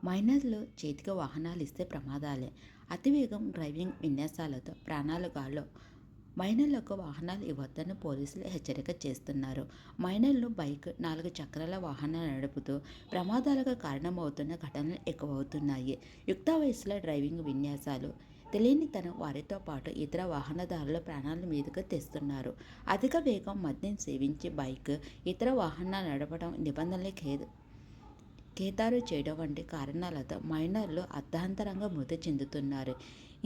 మైనర్లు చేతికి వాహనాలు ఇస్తే ప్రమాదాలే. అతివేగం డ్రైవింగ్ విన్యాసాలతో ప్రాణాలు గాల్లో. మైనర్లకు వాహనాలు ఇవ్వొద్దని పోలీసులు హెచ్చరిక చేస్తున్నారు. మైనర్లు బైక్, 4 చక్రాల వాహనాలు నడుపుతూ ప్రమాదాలకు కారణమవుతున్న ఘటనలు ఎక్కువవుతున్నాయి. యుక్త వయసులో డ్రైవింగ్ విన్యాసాలు తెలియనితనం వారితో పాటు ఇతర వాహనదారుల ప్రాణాల మీదకు తెస్తున్నారు. అధిక వేగం, మద్యం సేవించి బైక్, ఇతర వాహనాలు నడపడం, నిబంధనలు ఖేతారు చేయడం వంటి కారణాలతో మైనర్లు అర్ధాంతరంగా మృతి చెందుతున్నారు.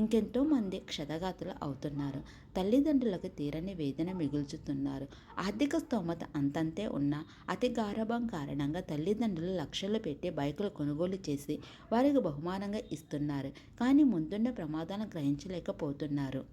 ఇంకెంతో మంది క్షతగాతులు అవుతున్నారు. తల్లిదండ్రులకు తీరని వేదన మిగుల్చుతున్నారు. ఆర్థిక స్తోమత అంతంతే ఉన్నా అతి గారాబం కారణంగా తల్లిదండ్రులు లక్షలు పెట్టి బైకులు కొనుగోలు చేసి వారికి బహుమానంగా ఇస్తున్నారు. కానీ ముందున్న ప్రమాదాలను గ్రహించలేకపోతున్నారు.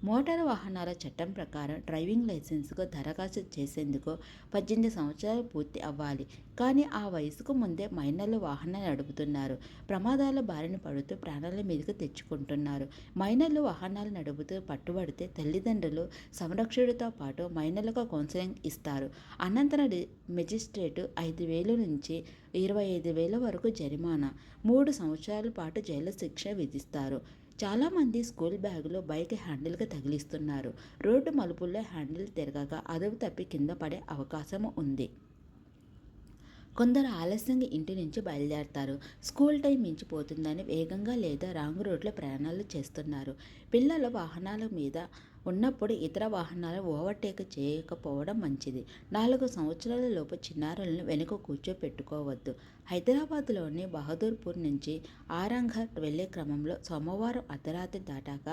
మోటారు వాహనాల చట్టం ప్రకారం డ్రైవింగ్ లైసెన్సుకు దరఖాస్తు చేసేందుకు 18 సంవత్సరాలు పూర్తి అవ్వాలి. కానీ ఆ వయసుకు ముందే మైనర్లు వాహనాలు నడుపుతున్నారు. ప్రమాదాల బారిన పడుతూ ప్రాణాల మీదకు తెచ్చుకుంటున్నారు. మైనర్లు వాహనాలు నడుపుతూ పట్టుబడితే తల్లిదండ్రులు సంరక్షకుడితో పాటు మైనర్లకు కౌన్సిలింగ్ ఇస్తారు. అనంతరం మెజిస్ట్రేటు 5,000 నుంచి 25,000 వరకు జరిమానా, 3 సంవత్సరాల పాటు జైలు శిక్ష విధిస్తారు. చాలామంది స్కూల్ బ్యాగులు బైక్ హ్యాండిల్కి తగిలిస్తున్నారు. రోడ్డు మలుపుల్లో హ్యాండిల్ తిరగగా అదుపు తప్పి కింద పడే అవకాశం ఉంది. కొందరు ఆలస్యంగా ఇంటి నుంచి బయలుదేరతారు. స్కూల్ టైం మించిపోతుందని వేగంగా లేదా రాంగ్ రోడ్లో ప్రయాణాలు చేస్తున్నారు. పిల్లలు వాహనాల మీద ఉన్నప్పుడు ఇతర వాహనాలు ఓవర్టేక్ చేయకపోవడం మంచిది. 4 సంవత్సరాల లోపు చిన్నారులను వెనుక కూర్చోపెట్టుకోవద్దు. హైదరాబాద్లోని బహదూర్పూర్ నుంచి ఆరంఘర్ వెళ్లే క్రమంలో సోమవారం అర్ధరాత్రి దాటాక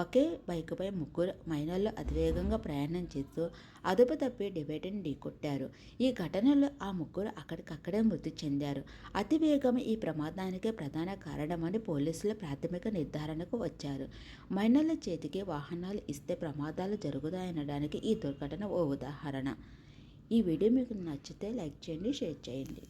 ఒకే బైకుపై 3 మైనర్లు అతివేగంగా ప్రయాణం చేస్తూ అదుపు తప్పి డివైడర్ని ఢీకొట్టారు. ఈ ఘటనలో ఆ 3 అక్కడికక్కడే మృతి చెందారు. అతివేగం ఈ ప్రమాదానికి ప్రధాన కారణమని పోలీసులు ప్రాథమిక నిర్ధారణకు వచ్చారు. మైనర్ల చేతికి వాహనాలు ఇస్తే ప్రమాదాలు జరుగుతాయనడానికి ఈ దుర్ఘటన ఓ ఉదాహరణ. ఈ వీడియో మీకు నచ్చితే లైక్ చేయండి, షేర్ చేయండి.